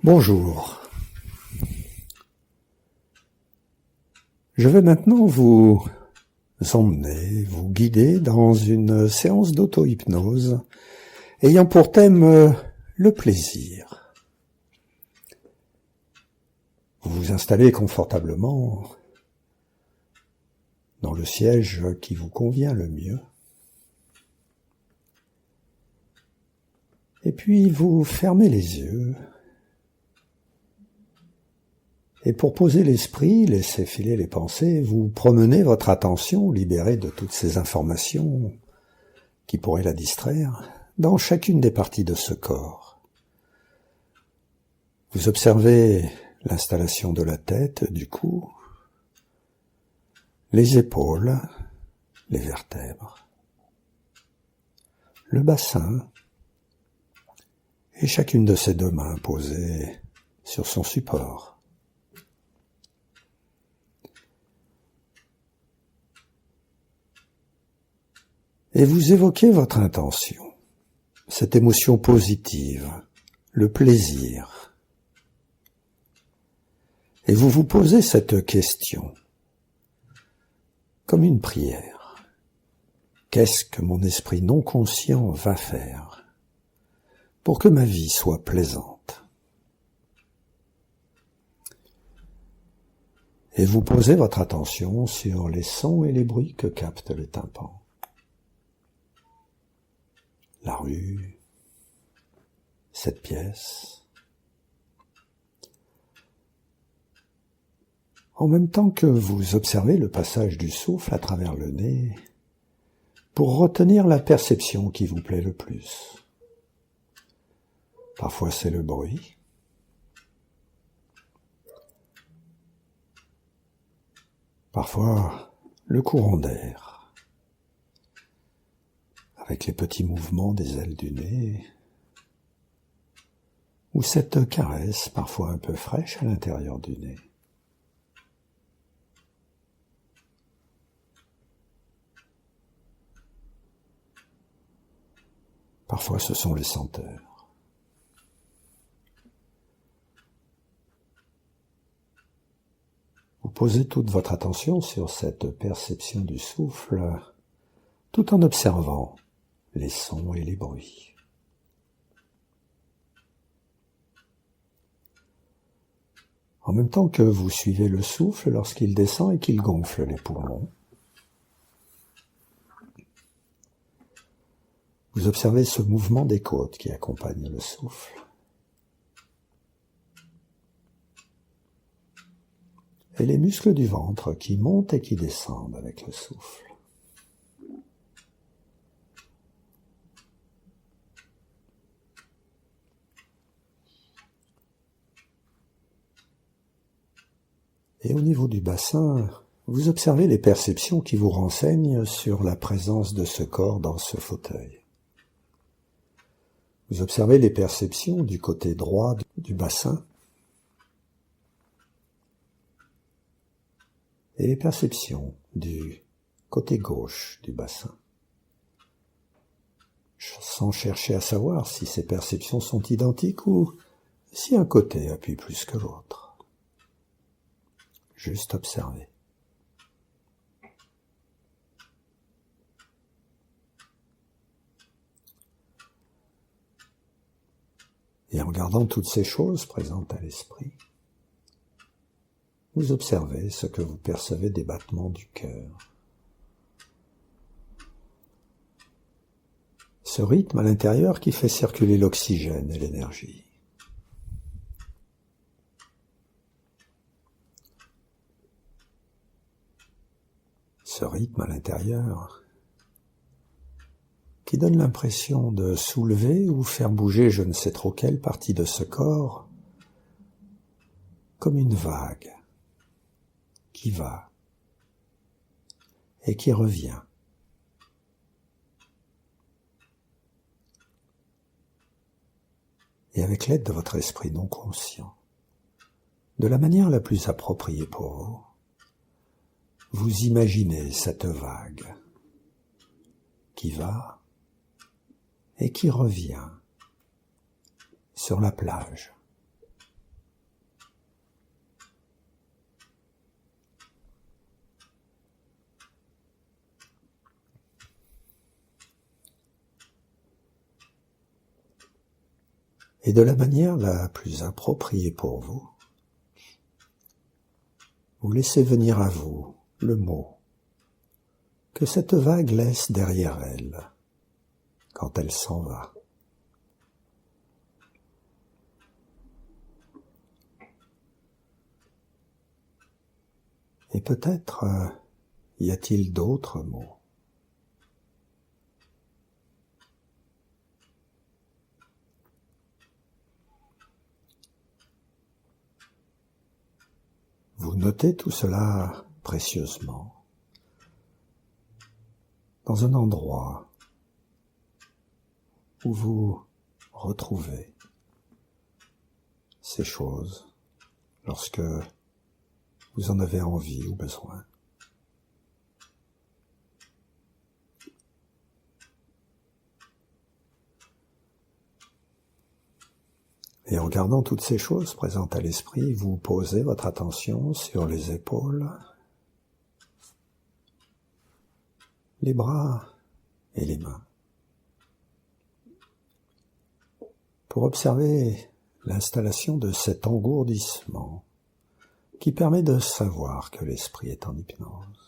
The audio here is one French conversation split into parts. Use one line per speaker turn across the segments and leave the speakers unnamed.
Bonjour. Je vais maintenant vous emmener, vous guider dans une séance d'auto-hypnose ayant pour thème le plaisir. Vous vous installez confortablement dans le siège qui vous convient le mieux. Et puis vous fermez les yeux. Et pour poser l'esprit, laisser filer les pensées, vous promenez votre attention, libérée de toutes ces informations qui pourraient la distraire, dans chacune des parties de ce corps. Vous observez l'installation de la tête, du cou, les épaules, les vertèbres, le bassin, et chacune de ses deux mains posées sur son support. Et vous évoquez votre intention, cette émotion positive, le plaisir. Et vous vous posez cette question, comme une prière. Qu'est-ce que mon esprit non conscient va faire pour que ma vie soit plaisante? Et vous posez votre attention sur les sons et les bruits que capte le tympan. La rue, cette pièce. En même temps que vous observez le passage du souffle à travers le nez, pour retenir la perception qui vous plaît le plus. Parfois c'est le bruit. Parfois le courant d'air. Avec les petits mouvements des ailes du nez, ou cette caresse parfois un peu fraîche à l'intérieur du nez. Parfois ce sont les senteurs. Vous posez toute votre attention sur cette perception du souffle, tout en observant les sons et les bruits. En même temps que vous suivez le souffle lorsqu'il descend et qu'il gonfle les poumons, vous observez ce mouvement des côtes qui accompagne le souffle. Et les muscles du ventre qui montent et qui descendent avec le souffle. Et au niveau du bassin, vous observez les perceptions qui vous renseignent sur la présence de ce corps dans ce fauteuil. Vous observez les perceptions du côté droit du bassin et les perceptions du côté gauche du bassin, sans chercher à savoir si ces perceptions sont identiques ou si un côté appuie plus que l'autre. Juste observer. Et en regardant toutes ces choses présentes à l'esprit, vous observez ce que vous percevez des battements du cœur. Ce rythme à l'intérieur qui fait circuler l'oxygène et l'énergie. Ce rythme à l'intérieur qui donne l'impression de soulever ou faire bouger je ne sais trop quelle partie de ce corps comme une vague qui va et qui revient. Et avec l'aide de votre esprit non conscient, de la manière la plus appropriée pour vous, vous imaginez cette vague qui va et qui revient sur la plage, Et de la manière la plus appropriée pour vous, vous laissez venir à vous le mot que cette vague laisse derrière elle quand elle s'en va. Et peut-être y a-t-il d'autres mots. Vous notez tout cela précieusement dans un endroit où vous retrouvez ces choses lorsque vous en avez envie ou besoin. Et en gardant toutes ces choses présentes à l'esprit, vous posez votre attention sur les épaules, les bras et les mains, pour observer l'installation de cet engourdissement qui permet de savoir que l'esprit est en hypnose.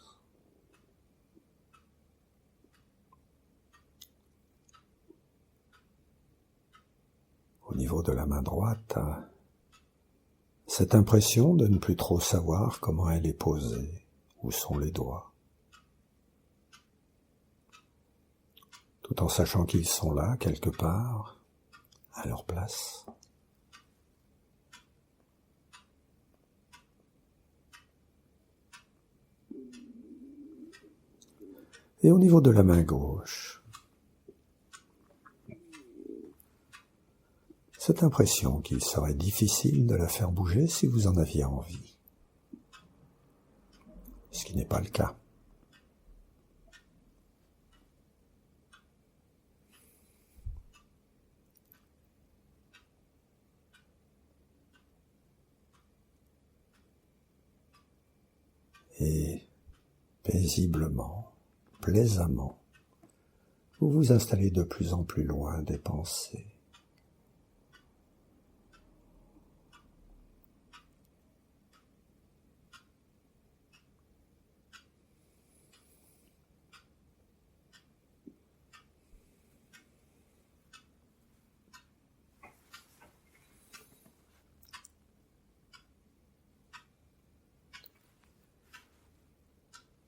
Au niveau de la main droite, cette impression de ne plus trop savoir comment elle est posée, où sont les doigts, tout en sachant qu'ils sont là, quelque part, à leur place. Et au niveau de la main gauche, cette impression qu'il serait difficile de la faire bouger si vous en aviez envie, ce qui n'est pas le cas. Et paisiblement, plaisamment, vous vous installez de plus en plus loin des pensées.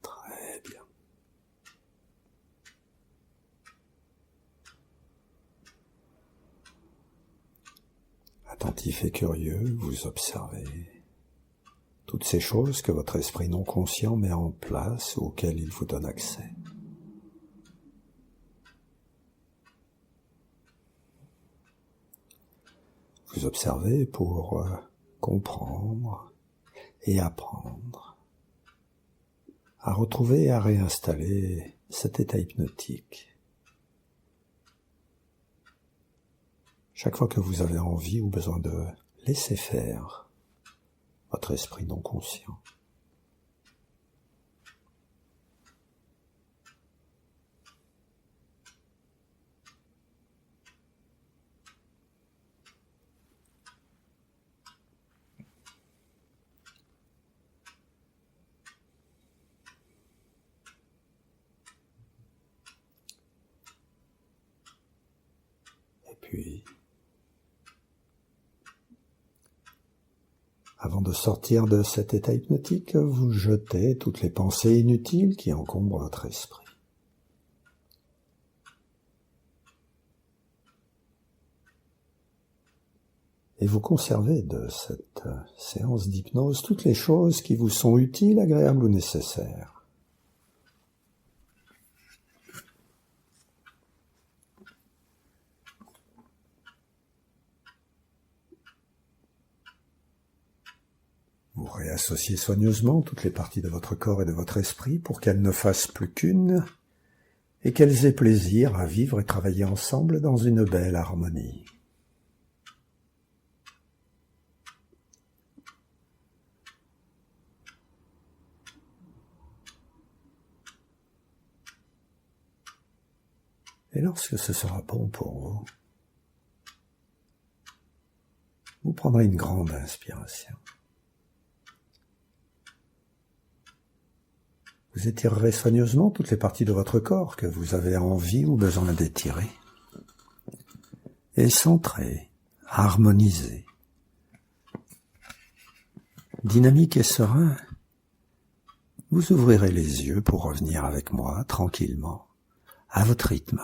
Très bien. Attentif et curieux, vous observez toutes ces choses que votre esprit non conscient met en place ou auxquelles il vous donne accès. Vous observez pour comprendre et apprendre à retrouver et à réinstaller cet état hypnotique. Chaque fois que vous avez envie ou besoin de laisser faire votre esprit non conscient. Et puis, avant de sortir de cet état hypnotique, vous jetez toutes les pensées inutiles qui encombrent votre esprit. Et vous conservez de cette séance d'hypnose toutes les choses qui vous sont utiles, agréables ou nécessaires. Vous réassociez soigneusement toutes les parties de votre corps et de votre esprit pour qu'elles ne fassent plus qu'une et qu'elles aient plaisir à vivre et travailler ensemble dans une belle harmonie. Et lorsque ce sera bon pour vous, Vous prendrez une grande inspiration. Vous étirerez soigneusement toutes les parties de votre corps que vous avez envie ou besoin d'étirer. Et centré, harmonisé, dynamique et serein, vous ouvrirez les yeux pour revenir avec moi tranquillement, à votre rythme.